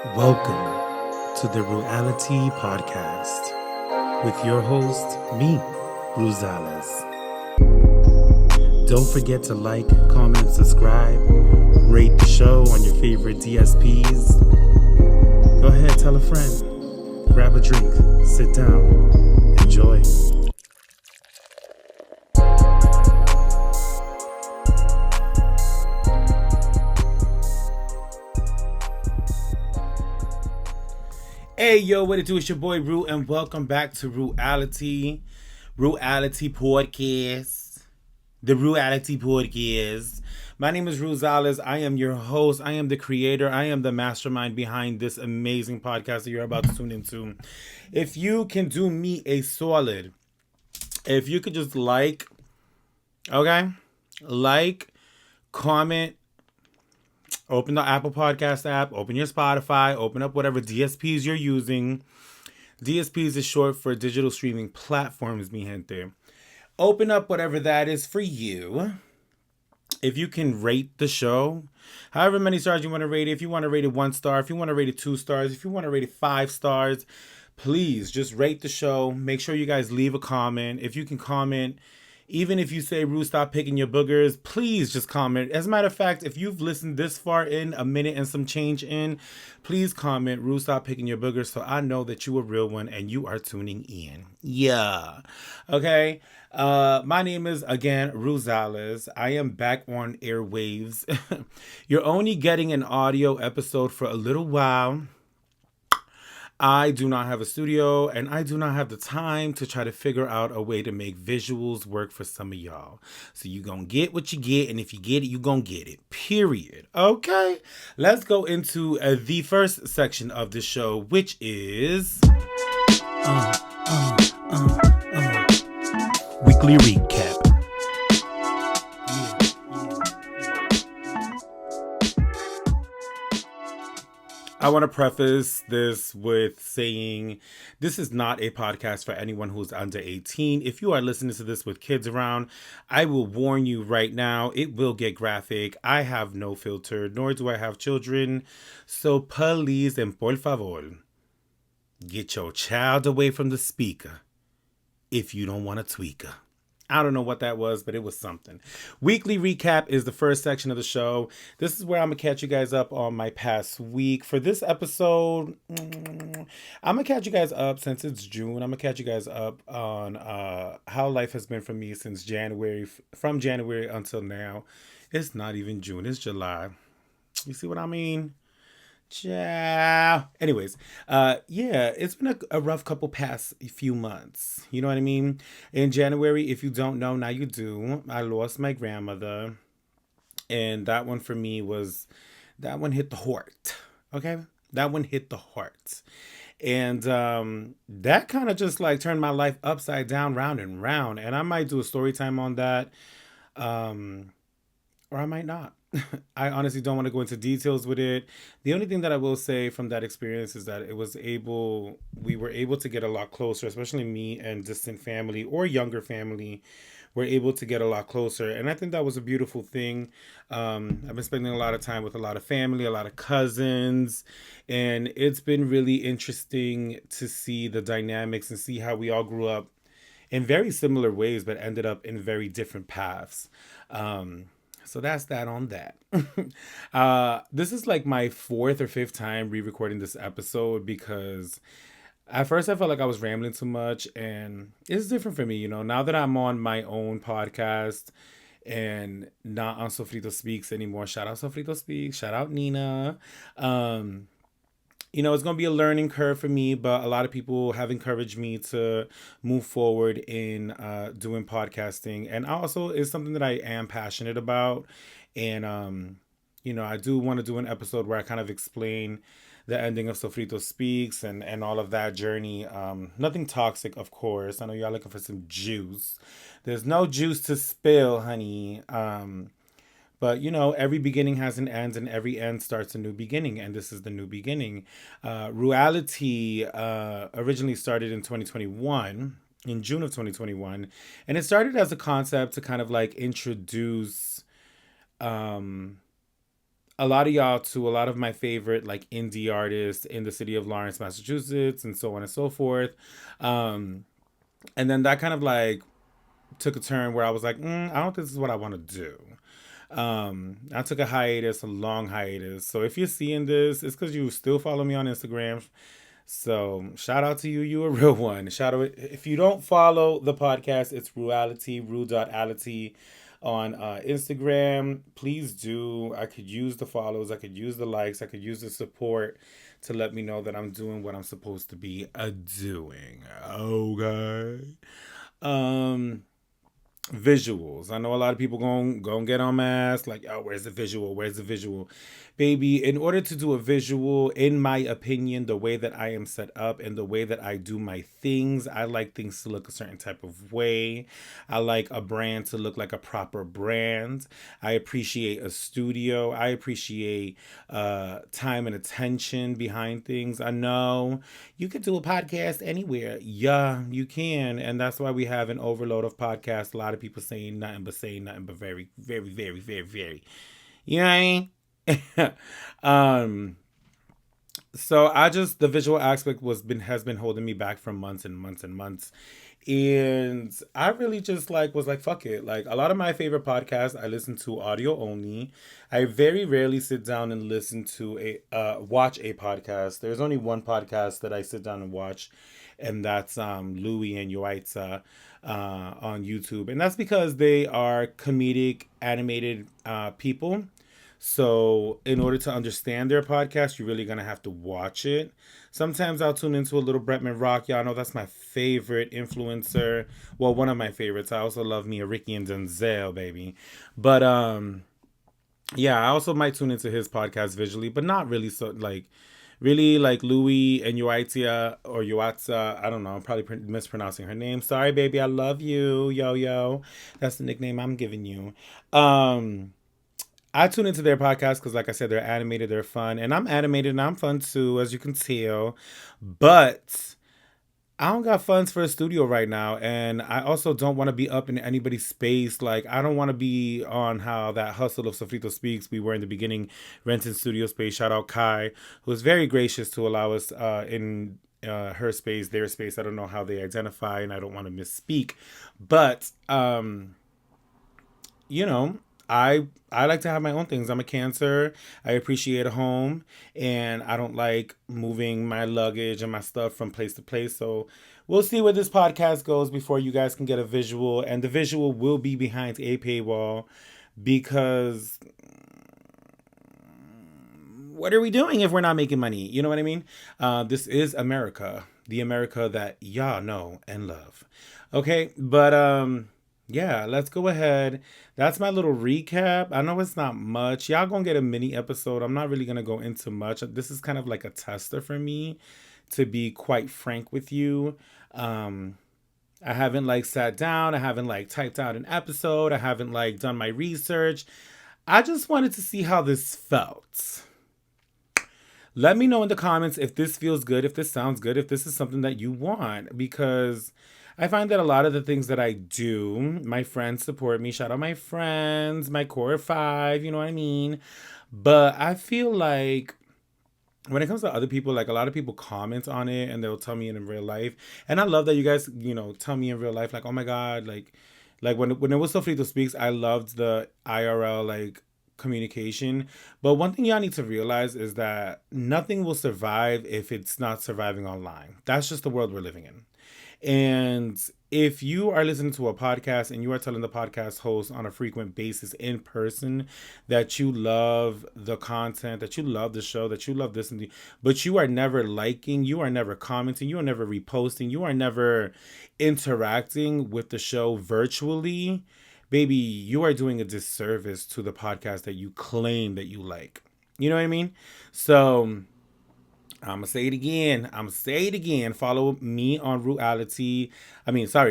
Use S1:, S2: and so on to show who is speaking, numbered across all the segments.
S1: Welcome to the Rueality podcast with your host, me, Rosales. Don't forget to like, comment, subscribe, rate the show on your favorite DSPs. Go ahead, tell a friend, grab a drink, sit down, enjoy. Hey yo, what it do? It's your boy Rue, and welcome back to Rueality Podcast. The Rueality Podcast. My name is Rosales. I am your host. I am the creator. I am the mastermind behind this amazing podcast that you're about to tune into. If you can do me a solid, if you could just like, comment, open the Apple Podcast app, open your Spotify, open up whatever DSPs you're using. DSPs is short for digital streaming platforms, mi gente. Open up whatever that is for you. If you can rate the show, however many stars you want to rate it. If you want to rate it 1 star, if you want to rate it 2 stars, if you want to rate it 5 stars, please just rate the show. Make sure you guys leave a comment. If you can comment, even if you say, Rue, stop picking your boogers, please just comment. As a matter of fact, if you've listened this far in, a minute and some change in, please comment, Rue, stop picking your boogers, so I know that you a real one and you are tuning in. Yeah. Okay. My name is, again, Rosales. I am back on airwaves. You're only getting an audio episode for a little while. I do not have a studio and I do not have the time to try to figure out a way to make visuals work for some of y'all. So you gonna get what you get, and if you get it, you gonna get it. Period. Okay? Let's go into the first section of the show, which is weekly recap. I want to preface this with saying this is not a podcast for anyone who's under 18. If you are listening to this with kids around, I will warn you right now, it will get graphic. I have no filter, nor do I have children. So please and por favor, get your child away from the speaker if you don't want to tweak her. I don't know what that was, but it was something. Weekly recap is the first section of the show. This is where I'm going to catch you guys up on my past week. For this episode, I'm going to catch you guys up since it's June. I'm going to catch you guys up on how life has been for me since January, from January until now. It's not even June, it's July. You see what I mean? Ciao. Anyways, it's been a rough couple past few months. You know what I mean? In January, if you don't know, now you do. I lost my grandmother. And that one for me that one hit the heart. Okay? That one hit the heart. And that kind of just like turned my life upside down, round and round. And I might do a story time on that. Or I might not. I honestly don't want to go into details with it. The only thing that I will say from that experience is that we were able to get a lot closer, especially me and distant family or younger family were able to get a lot closer. And I think that was a beautiful thing. I've been spending a lot of time with a lot of family, a lot of cousins, and it's been really interesting to see the dynamics and see how we all grew up in very similar ways, but ended up in very different paths. So that's that on that. This is like my 4th or 5th time re-recording this episode because at first I felt like I was rambling too much, and it's different for me, you know, now that I'm on my own podcast and not on Sofrito Speaks anymore. Shout out Sofrito Speaks. Shout out Nina. It's going to be a learning curve for me, but a lot of people have encouraged me to move forward in doing podcasting. And also it's something that I am passionate about. And, I do want to do an episode where I kind of explain the ending of Sofrito Speaks and all of that journey. Nothing toxic, of course. I know y'all looking for some juice. There's no juice to spill, honey. But, every beginning has an end, and every end starts a new beginning. And this is the new beginning. Rueality originally started in 2021, in June of 2021. And it started as a concept to kind of like introduce a a lot of y'all to a lot of my favorite like indie artists in the city of Lawrence, Massachusetts, and so on and so forth. Um, and then that kind of like took a turn where I was like, I don't think this is what I want to do. I took a hiatus, a long hiatus. So if you're seeing this, it's because you still follow me on Instagram. So shout out to you. You a real one. Shout out. If you don't follow the podcast, it's Rueality, Rue.ality on Instagram. Please do. I could use the follows. I could use the likes. I could use the support to let me know that I'm doing what I'm supposed to be doing. Okay. Um, Visuals. I know a lot of people going get on mask like, oh, where's the visual? Where's the visual? Baby, in order to do a visual, in my opinion, the way that I am set up and the way that I do my things, I like things to look a certain type of way. I like a brand to look like a proper brand. I appreciate a studio. I appreciate time and attention behind things. I know you could do a podcast anywhere. Yeah, you can. And that's why we have an overload of podcasts. A lot of people saying nothing but very, very, very, very, very. You know what I mean? um so I just the visual aspect has been holding me back for months and months and months. And I really just like was like fuck it. Like a lot of my favorite podcasts I listen to audio only. I very rarely sit down and listen to a watch a podcast. There's only one podcast that I sit down and watch, and that's Louie and Yoaitza on YouTube. And that's because they are comedic animated people. So, in order to understand their podcast, you're really gonna have to watch it. Sometimes I'll tune into a little Bretman Rock. Y'all know that's my favorite influencer. Well, one of my favorites. I also love me a Ricky and Denzel, baby. But yeah, I also might tune into his podcast visually, but not really. So like, really like Louis and Yoitia or Yoatza. I don't know. I'm probably mispronouncing her name. Sorry, baby. I love you, yo yo. That's the nickname I'm giving you. Um. I tune into their podcast because, like I said, they're animated, they're fun, and I'm animated and I'm fun too, as you can tell. But I don't got funds for a studio right now, and I also don't want to be up in anybody's space. Like I don't want to be on how that hustle of Sofrito Speaks. We were in the beginning renting studio space. Shout out Kai, who was very gracious to allow us in her space, their space. I don't know how they identify, and I don't want to misspeak, but you know, I like to have my own things. I'm a Cancer. I appreciate a home, and I don't like moving my luggage and my stuff from place to place. So we'll see where this podcast goes before you guys can get a visual, and the visual will be behind a paywall because what are we doing if we're not making money? You know what I mean? This is America, the America that y'all know and love. Okay, but yeah, let's go ahead. That's my little recap. I know it's not much. Y'all gonna get a mini episode. I'm not really gonna go into much. This is kind of like a tester for me, to be quite frank with you. Um, I haven't like sat down. I haven't like typed out an episode. I haven't like done my research. I just wanted to see how this felt. Let me know in the comments if this feels good, if this sounds good, if this is something that you want, because I find that a lot of the things that I do, my friends support me. Shout out my friends, my core five, you know what I mean? But I feel like when it comes to other people, like a lot of people comment on it and they'll tell me in real life. And I love that you guys, tell me in real life, like, oh my God, like when it was Sofrito Speaks, I loved the IRL like communication. But one thing y'all need to realize is that nothing will survive if it's not surviving online. That's just the world we're living in. And if you are listening to a podcast and you are telling the podcast host on a frequent basis in person that you love the content, that you love the show, that you love this, but you are never liking, you are never commenting, you are never reposting, you are never interacting with the show virtually, baby, you are doing a disservice to the podcast that you claim that you like. You know what I mean? So I'm gonna say it again. I'm gonna say it again. Follow me on Rueality.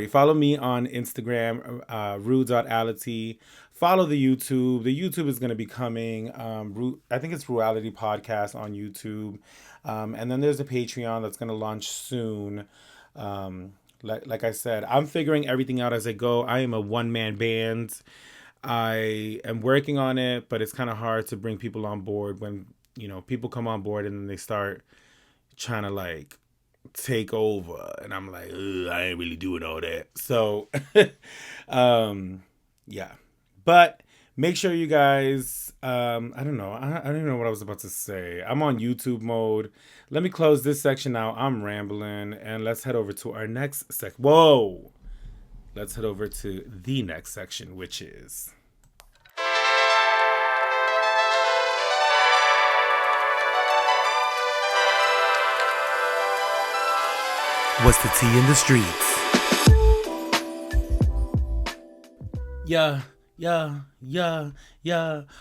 S1: Follow me on Instagram, Rue.ality. Follow the YouTube. The YouTube is gonna be coming. I think it's Rueality Podcast on YouTube. And then there's a Patreon that's gonna launch soon. Like I said, I'm figuring everything out as I go. I am a one-man band. I am working on it, but it's kind of hard to bring people on board when, people come on board and then they start trying to like take over. And I'm like, "Ugh, I ain't really doing all that." So, yeah. But make sure you guys, I don't know. I don't even know what I was about to say. I'm on YouTube mode. Let me close this section now. I'm rambling. And let's head over to our next Whoa! Let's head over to the next section, which is... What's the tea in the streets? Yeah.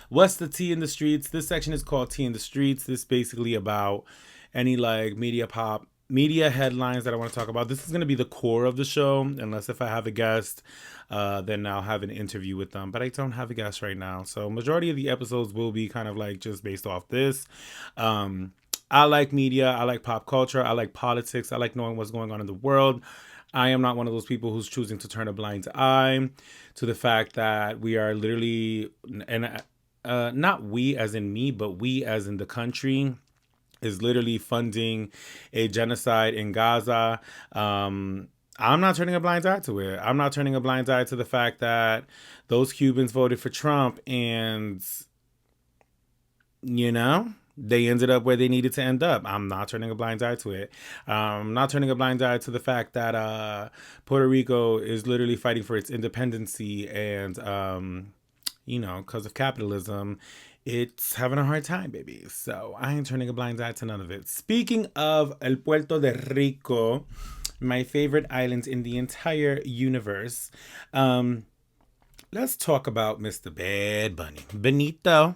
S1: What's the tea in the streets? This section is called Tea in the Streets. This is basically about any like media headlines that I want to talk about. This is going to be the core of the show, unless if I have a guest, then I'll have an interview with them. But I don't have a guest right now. So majority of the episodes will be kind of like just based off this. I like media. I like pop culture. I like politics. I like knowing what's going on in the world. I am not one of those people who's choosing to turn a blind eye to the fact that we are literally, and not we as in me, but we as in the country, is literally funding a genocide in Gaza. I'm not turning a blind eye to it. I'm not turning a blind eye to the fact that those Cubans voted for Trump and, they ended up where they needed to end up. I'm not turning a blind eye to it. I'm not turning a blind eye to the fact that Puerto Rico is literally fighting for its independency and, because of capitalism, it's having a hard time, baby. So I ain't turning a blind eye to none of it. Speaking of El Puerto de Rico, my favorite island in the entire universe, let's talk about Mr. Bad Bunny. Benito.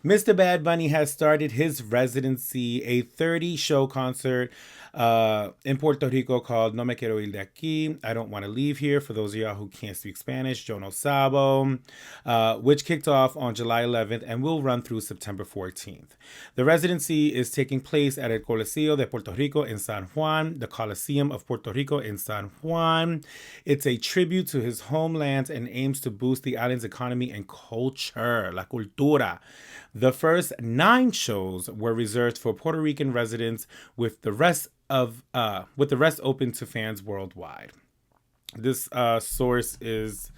S1: Mr. Bad Bunny has started his residency, a 30-show concert in Puerto Rico called No Me Quiero Ir de Aquí. I Don't Want to Leave Here. For those of y'all who can't speak Spanish, Yo No Sabo, which kicked off on July 11th and will run through September 14th. The residency is taking place at El Coliseo de Puerto Rico in San Juan, the Coliseum of Puerto Rico in San Juan. It's a tribute to his homeland and aims to boost the island's economy and culture, la cultura. The first 9 shows were reserved for Puerto Rican residents, with the rest open to fans worldwide. This source is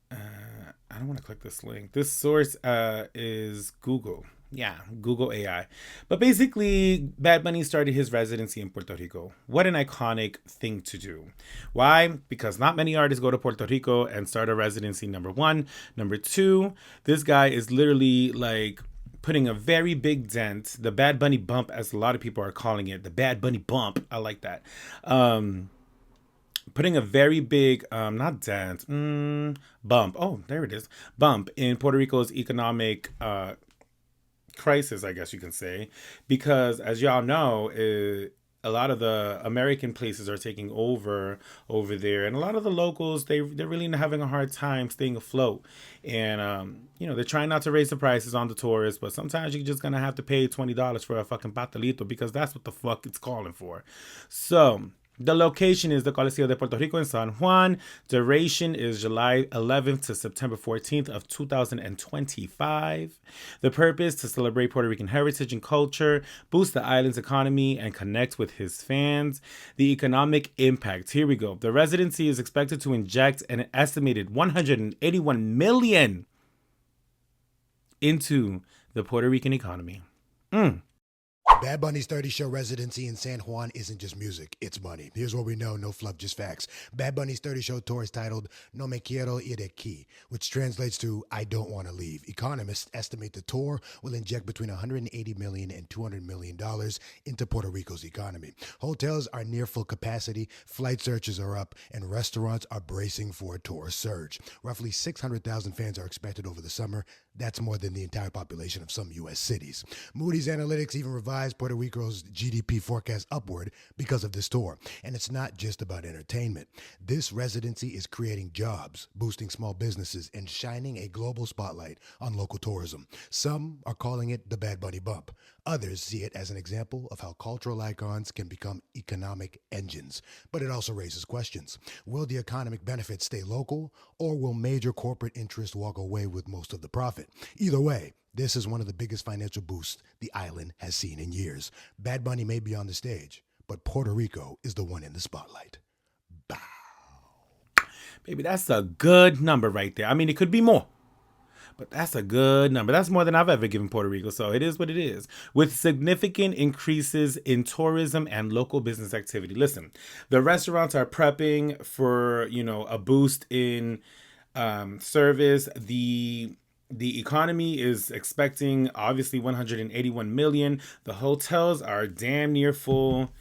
S1: I don't want to click this link. This source is Google. Yeah, Google AI. But basically, Bad Bunny started his residency in Puerto Rico. What an iconic thing to do. Why? Because not many artists go to Puerto Rico and start a residency, number one. Number two, this guy is literally like putting a very big dent. The Bad Bunny bump, as a lot of people are calling it. The Bad Bunny bump. I like that. Putting a very big, not dent, bump. Oh, there it is. Bump in Puerto Rico's economic crisis, I guess you can say, because as y'all know, a lot of the American places are taking over there, and a lot of the locals they're really having a hard time staying afloat, and they're trying not to raise the prices on the tourists, but sometimes you're just gonna have to pay $20 for a fucking pastelito because that's what the fuck it's calling for. So the location is the Coliseo de Puerto Rico in San Juan. Duration is July 11th to September 14th of 2025. The purpose, to celebrate Puerto Rican heritage and culture, boost the island's economy, and connect with his fans. The economic impact. Here we go. The residency is expected to inject an estimated $181 million into the Puerto Rican economy.
S2: Bad Bunny's 30-show residency in San Juan isn't just music, it's money. Here's what we know, no fluff, just facts. Bad Bunny's 30-show tour is titled No Me Quiero Ir de Aquí, which translates to I Don't Want to Leave. Economists estimate the tour will inject between $180 million and $200 million into Puerto Rico's economy. Hotels are near full capacity, flight searches are up, and restaurants are bracing for a tour surge. Roughly 600,000 fans are expected over the summer. That's more than the entire population of some U.S. cities. Moody's Analytics even revised revised Puerto Rico's GDP forecast upward because of this tour. And it's not just about entertainment. This residency is creating jobs, boosting small businesses, and shining a global spotlight on local tourism. Some are calling it the Bad Bunny bump. Others see it as an example of how cultural icons can become economic engines. But it also raises questions. Will the economic benefits stay local, or will major corporate interests walk away with most of the profit? Either way, this is one of the biggest financial boosts the island has seen in years. Bad Bunny may be on the stage, but Puerto Rico is the one in the spotlight. Bow.
S1: Baby, that's a good number right there. I mean, it could be more, but that's a good number. That's more than I've ever given Puerto Rico, so it is what it is. With significant increases in tourism and local business activity. Listen, the restaurants are prepping for, a boost in service. The economy is expecting, obviously, 181 million. The hotels are damn near full.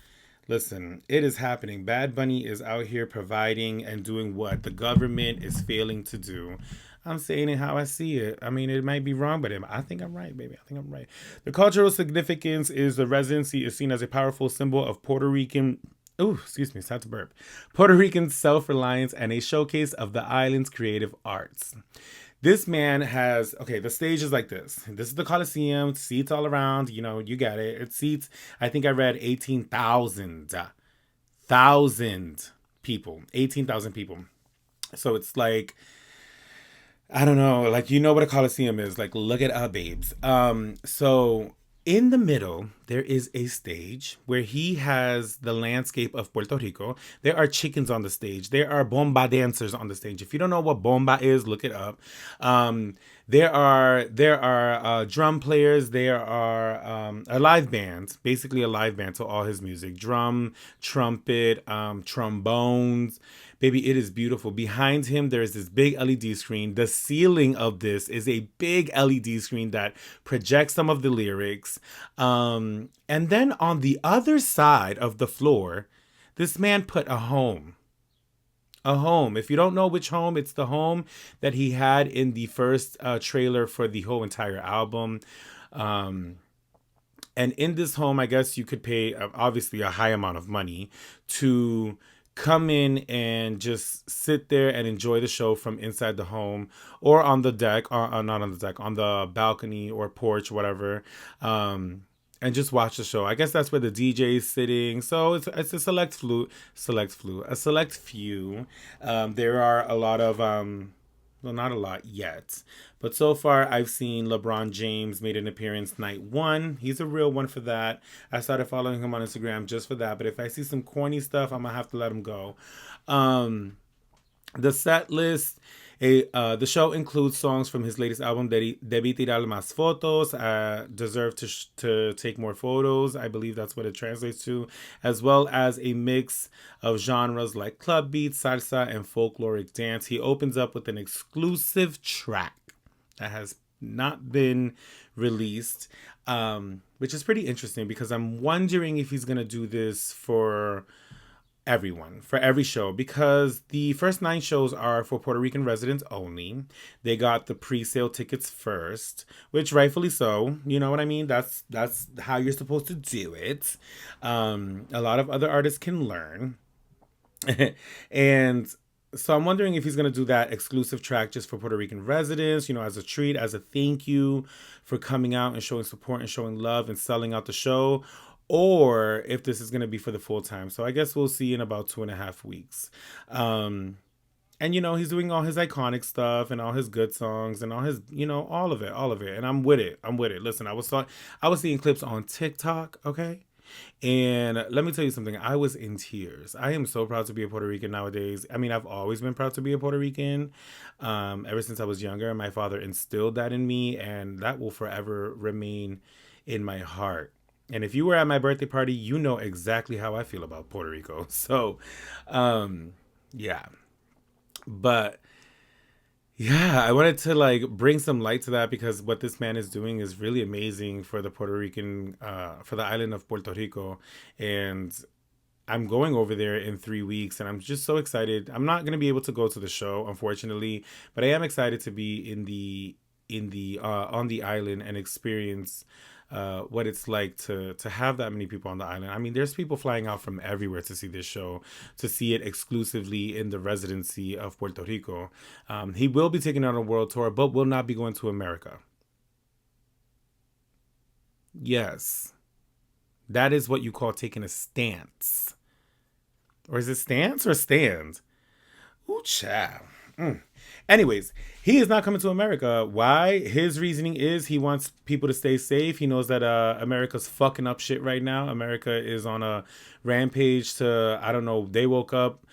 S1: Listen, it is happening. Bad Bunny is out here providing and doing what the government is failing to do. I'm saying it how I see it. I mean, it might be wrong, but I think I'm right, baby. I think I'm right. The cultural significance is the residency is seen as a powerful symbol of Puerto Rican. Oh, excuse me, it's time to burp. Puerto Rican self-reliance and a showcase of the island's creative arts. This man has, okay, the stage is like this. This is the Coliseum, seats all around, you get it. It seats, I think I read 18,000 people, 18,000 people. So it's like, I don't know, like, what a Coliseum is. Like, look it up, babes. So in the middle, there is a stage where he has the landscape of Puerto Rico. There are chickens on the stage. There are bomba dancers on the stage. If you don't know what bomba is, look it up. There are drum players. There are a live band, basically a live band to all his music. Drum, trumpet, trombones. Baby, it is beautiful. Behind him, there is this big LED screen. The ceiling of this is a big LED screen that projects some of the lyrics. And then on the other side of the floor, this man put a home. A home. If you don't know which home, it's the home that he had in the first trailer for the whole entire album. And in this home, I guess you could pay obviously a high amount of money to come in and just sit there and enjoy the show from inside the home or on the deck, or not on the deck, on the balcony or porch, whatever, and just watch the show. I guess that's where the DJ is sitting. So it's a select few. There are a lot of well, not a lot yet, but so far I've seen LeBron James made an appearance night one. He's a real one for that. I started following him on Instagram just for that, but if I see some corny stuff, I'm gonna have to let him go. The set list, the show includes songs from his latest album, Debí tirar más fotos, Deserve to take more photos. I believe that's what it translates to, as well as a mix of genres like club beats, salsa, and folkloric dance. He opens up with an exclusive track that has not been released, which is pretty interesting because I'm wondering if he's going to do this for everyone, for every show, because the first 9 shows are for Puerto Rican residents only. They got the pre-sale tickets first, which rightfully so. You know what I mean? That's how you're supposed to do it. A lot of other artists can learn. And so I'm wondering if he's going to do that exclusive track just for Puerto Rican residents, as a treat, as a thank you for coming out and showing support and showing love and selling out the show, or if this is going to be for the full time. So I guess we'll see in about 2.5 weeks. And, he's doing all his iconic stuff and all his good songs and all his, all of it. And I'm with it. Listen, I was seeing clips on TikTok. Okay. And let me tell you something. I was in tears. I am so proud to be a Puerto Rican nowadays. I mean, I've always been proud to be a Puerto Rican. Ever since I was younger, my father instilled that in me, and that will forever remain in my heart. And if you were at my birthday party, you know exactly how I feel about Puerto Rico. So, yeah. But yeah, I wanted to bring some light to that because what this man is doing is really amazing for the Puerto Rican, for the island of Puerto Rico. And I'm going over there in 3 weeks and I'm just so excited. I'm not going to be able to go to the show, unfortunately, but I am excited to be on the island and experience what it's like to have that many people on the island. I mean, there's people flying out from everywhere to see this show, to see it exclusively in the residency of Puerto Rico. He will be taking on a world tour, but will not be going to America. Yes, that is what you call taking a stance. Or is it stance or stand? Ooh, child. Anyways, he is not coming to America. Why? His reasoning is he wants people to stay safe. He knows that America's fucking up shit right now. America is on a rampage to, I don't know, they woke up.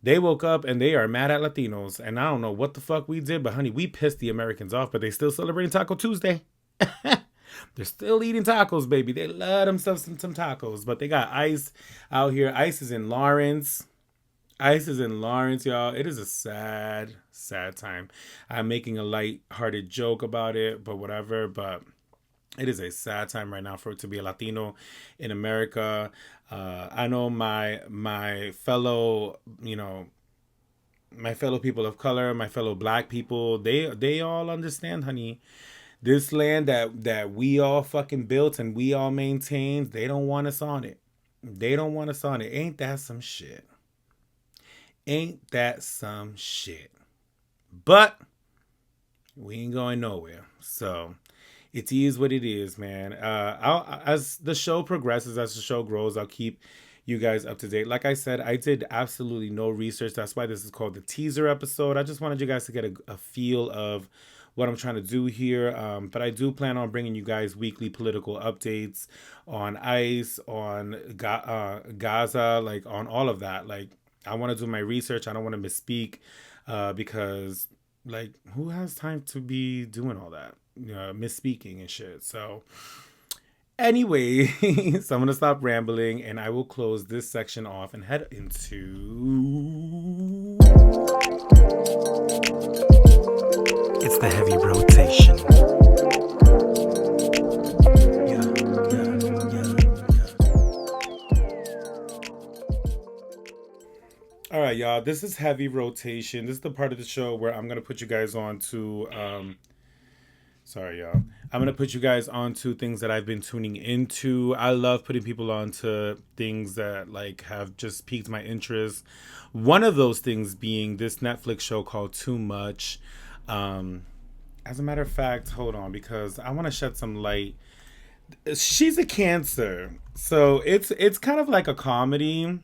S1: They woke up and they are mad at Latinos. And I don't know what the fuck we did, but honey, we pissed the Americans off, but they still celebrating Taco Tuesday. They're still eating tacos, baby. They love themselves some tacos, but they got ICE out here. ICE is in Lawrence. ICE is in Lawrence, y'all. It is a sad, sad time. I'm making a light-hearted joke about it, but whatever. But it is a sad time right now for it to be a Latino in America. I know my fellow, my fellow people of color, my fellow black people, they all understand, honey. This land that we all fucking built and we all maintained, they don't want us on it. They don't want us on it. Ain't that some shit? Ain't that some shit? But we ain't going nowhere. So it is what it is, man. As the show progresses, as the show grows, I'll keep you guys up to date. Like I said, I did absolutely no research. That's why this is called the teaser episode. I just wanted you guys to get a feel of what I'm trying to do here. But I do plan on bringing you guys weekly political updates on ICE, on Gaza, like on all of that. Like, I want to do my research. I don't want to misspeak because, like, who has time to be doing all that? Misspeaking and shit. So, anyway, so I'm going to stop rambling and I will close this section off and head into... It's the heavy rotation. All right, y'all. This is heavy rotation. This is the part of the show where I'm gonna put you guys on to. Sorry, y'all. I'm gonna put you guys on to things that I've been tuning into. I love putting people on to things that like have just piqued my interest. One of those things being this Netflix show called Too Much. As a matter of fact, hold on, because I want to shed some light. She's a Cancer, so it's kind of like a comedy.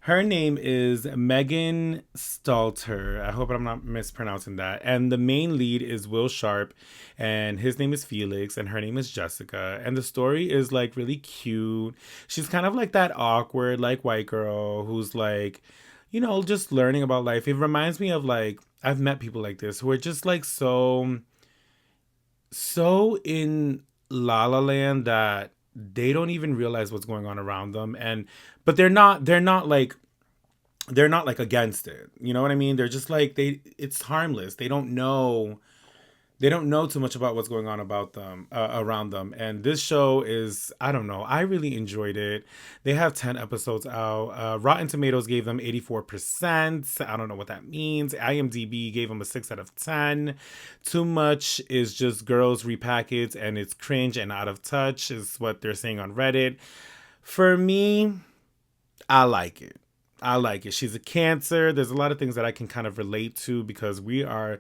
S1: Her name is Megan Stalter. I hope I'm not mispronouncing that. And the main lead is Will Sharp, and his name is Felix, and her name is Jessica. And the story is like really cute. She's kind of like that awkward, like white girl who's like, just learning about life. It reminds me of like, I've met people like this who are just like so in La La Land that they don't even realize what's going on around them. But they're not like against it. You know what I mean? They're just like, it's harmless. They don't know too much about what's going on about them, around them. And this show is, I don't know, I really enjoyed it. They have 10 episodes out. Rotten Tomatoes gave them 84%. I don't know what that means. IMDb gave them a 6 out of 10. Too Much is just girls repackaged and it's cringe and out of touch is what they're saying on Reddit. For me, I like it. She's a Cancer. There's a lot of things that I can kind of relate to because we are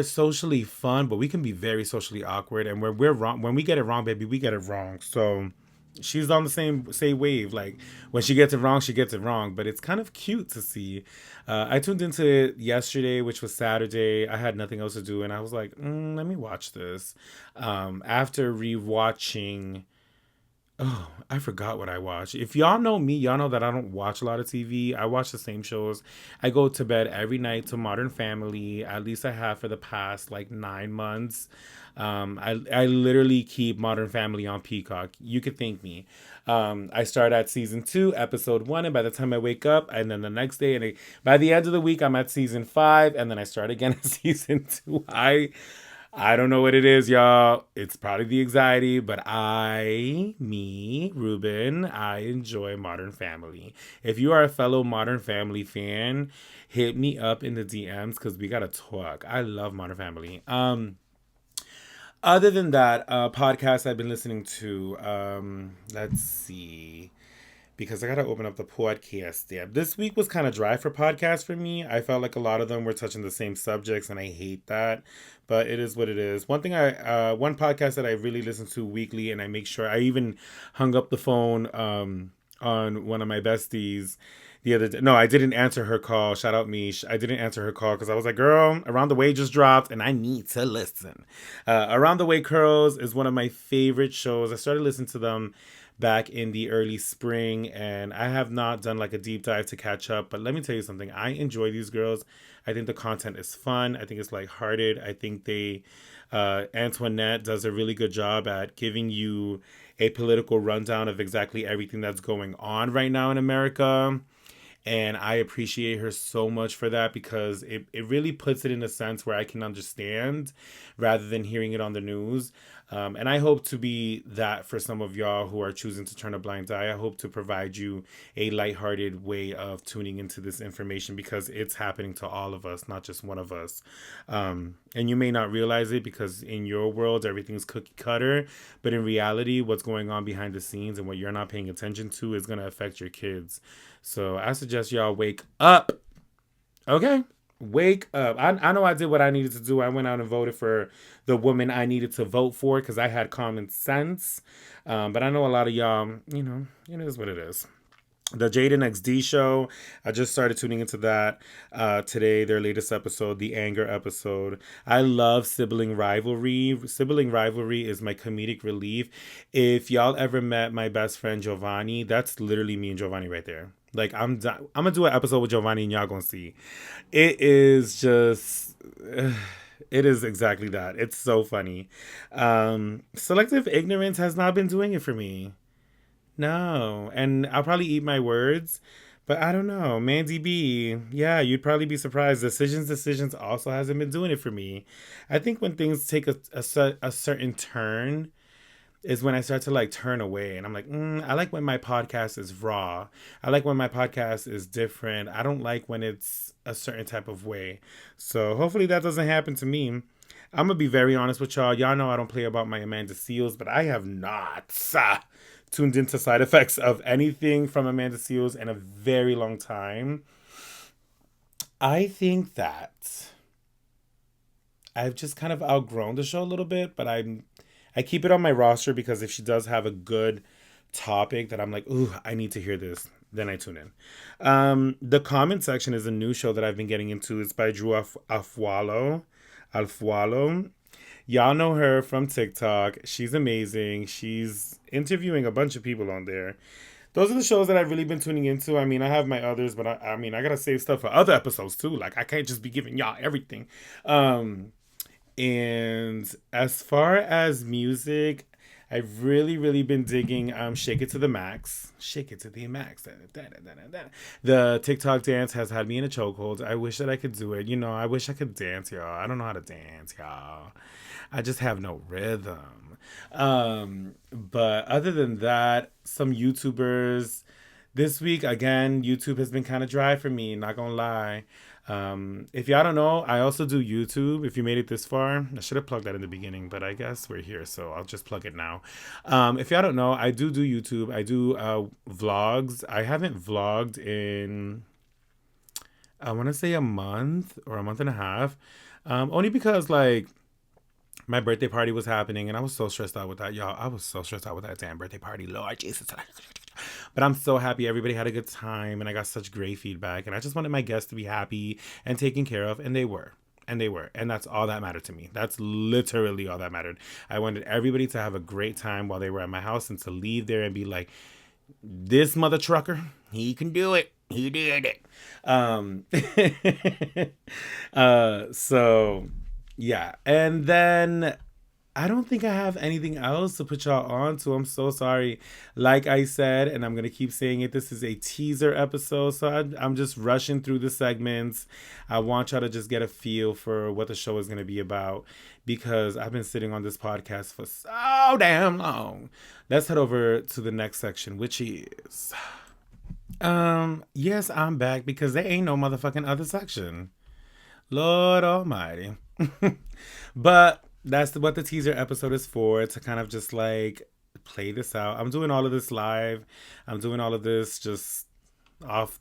S1: socially fun, but we can be very socially awkward. And when we're wrong, when we get it wrong, baby, we get it wrong. So she's on the same wave. Like when she gets it wrong, she gets it wrong. But it's kind of cute to see. I tuned into it yesterday, which was Saturday. I had nothing else to do, and I was like, let me watch this. After rewatching. Oh, I forgot what I watched. If y'all know me, y'all know that I don't watch a lot of TV. I watch the same shows. I go to bed every night to Modern Family. At least I have for the past like 9 months. I literally keep Modern Family on Peacock. You could thank me. I start at season 2, episode 1, and by the time I wake up, and then the next day, and by the end of the week, I'm at season 5, and then I start again at season 2. I don't know what it is, y'all. It's probably the anxiety, but Ruben, I enjoy Modern Family. If you are a fellow Modern Family fan, hit me up in the DMs because we gotta talk. I love Modern Family. Other than that, podcasts I've been listening to, let's see, because I gotta open up the podcast tab. This week was kind of dry for podcasts for me. I felt like a lot of them were touching the same subjects, and I hate that. But it is what it is. One podcast that I really listen to weekly, and I make sure I even hung up the phone on one of my besties the other day. No, I didn't answer her call. Shout out me. I didn't answer her call because I was like, girl, Around the Way just dropped and I need to listen. Around the Way Curls is one of my favorite shows. I started listening to them back in the early spring, and I have not done like a deep dive to catch up. But let me tell you something. I enjoy these girls. I think the content is fun. I think it's lighthearted. I think Antoinette does a really good job at giving you a political rundown of exactly everything that's going on right now in America. And I appreciate her so much for that because it really puts it in a sense where I can understand rather than hearing it on the news. And I hope to be that for some of y'all who are choosing to turn a blind eye. I hope to provide you a lighthearted way of tuning into this information because it's happening to all of us, not just one of us. And you may not realize it because in your world, everything's cookie cutter. But in reality, what's going on behind the scenes and what you're not paying attention to is going to affect your kids. So I suggest y'all wake up. Okay? Wake up. I know I did what I needed to do. I went out and voted for the woman I needed to vote for because I had common sense. But I know a lot of y'all, it is what it is. The Jaden XD show, I just started tuning into that today, their latest episode, the anger episode. I love sibling rivalry. Sibling rivalry is my comedic relief. If y'all ever met my best friend Giovanni, that's literally me and Giovanni right there. Like, I'm gonna do an episode with Giovanni and y'all gonna see. It is just... It is exactly that. It's so funny. Selective ignorance has not been doing it for me. No, and I'll probably eat my words, but I don't know. Mandy B, yeah, you'd probably be surprised. Decisions also hasn't been doing it for me. I think when things take a certain turn is when I start to like turn away, and I'm like, I like when my podcast is raw. I like when my podcast is different. I don't like when it's a certain type of way. So hopefully that doesn't happen to me. I'm gonna be very honest with y'all. Y'all know I don't play about my Amanda Seals, but I have not tuned into side effects of anything from Amanda Seals in a very long time. I think that I've just kind of outgrown the show a little bit, but I keep it on my roster because if she does have a good topic that I'm like, ooh, I need to hear this, then I tune in. The comment section is a new show that I've been getting into. It's by Drew Alfualo. Y'all know her from TikTok. She's amazing. She's interviewing a bunch of people on there. Those are the shows that I've really been tuning into. I mean, I have my others, but I mean, I gotta save stuff for other episodes too. Like, I can't just be giving y'all everything. And as far as music, I've really been digging Shake It to the Max. Shake It to the Max. The TikTok dance has had me in a chokehold. I wish that I could do it. I wish I could dance, y'all. I don't know how to dance, y'all. I just have no rhythm. But other than that, some YouTubers. This week, again, YouTube has been kind of dry for me, not gonna lie. If y'all don't know, I also do YouTube. If you made it this far, I should have plugged that in the beginning, but I guess we're here, so I'll just plug it now. If y'all don't know, I do YouTube. I do vlogs. I haven't vlogged in, I want to say a month or a month and a half. Only because, like, my birthday party was happening and I was so stressed out with that, y'all. I was so stressed out with that damn birthday party. Lord Jesus. But I'm so happy everybody had a good time and I got such great feedback. And I just wanted my guests to be happy and taken care of. And they were. And they were. And that's all that mattered to me. That's literally all that mattered. I wanted everybody to have a great time while they were at my house and to leave there and be like, this mother trucker, he can do it. He did it. So yeah. And then I don't think I have anything else to put y'all on to. I'm so sorry. Like I said, and I'm going to keep saying it, this is a teaser episode. So I'm just rushing through the segments. I want y'all to just get a feel for what the show is going to be about because I've been sitting on this podcast for so damn long. Let's head over to the next section, which is... yes, I'm back because there ain't no motherfucking other section. Lord Almighty. But That's what the teaser episode is for, to kind of just like play this out. I'm doing all of this live. I'm doing all of this just off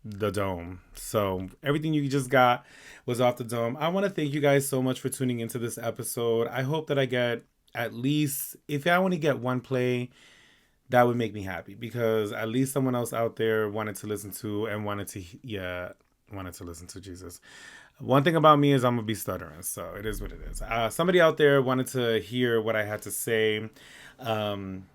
S1: the dome. So everything you just got was off the dome. I want to thank you guys so much for tuning into this episode. I hope that I get at least, if I only get one play, that would make me happy, because at least someone else out there wanted to listen to and wanted to listen to Jesus. One thing about me is I'm gonna be stuttering, so it is what it is. Somebody out there wanted to hear what I had to say. Um,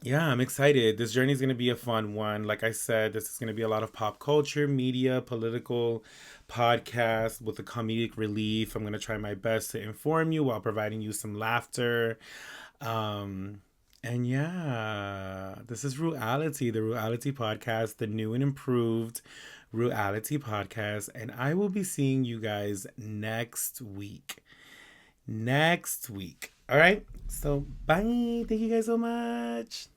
S1: yeah, I'm excited. This journey is going to be a fun one. Like I said, this is going to be a lot of pop culture, media, political podcast with a comedic relief. I'm going to try my best to inform you while providing you some laughter. Um, and yeah, this is Rueality, the Rueality podcast, the new and improved Rueality podcast. And I will be seeing you guys next week. Next week. All right. So bye. Thank you guys so much.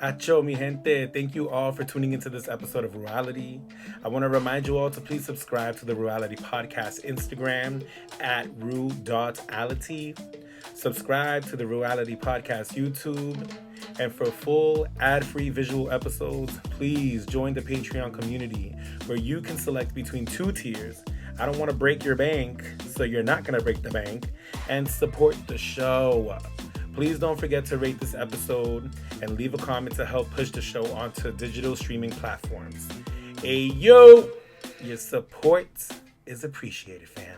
S1: Acho, mi gente. Thank you all for tuning into this episode of Rueality. I want to remind you all to please subscribe to the Rueality podcast Instagram at ru.ality. Subscribe to the Rueality podcast YouTube. And for full ad-free visual episodes, please join the Patreon community, where you can select between two tiers. I don't want to break your bank, so you're not going to break the bank, and support the show. Please don't forget to rate this episode and leave a comment to help push the show onto digital streaming platforms. Hey, yo! Your support is appreciated, fam.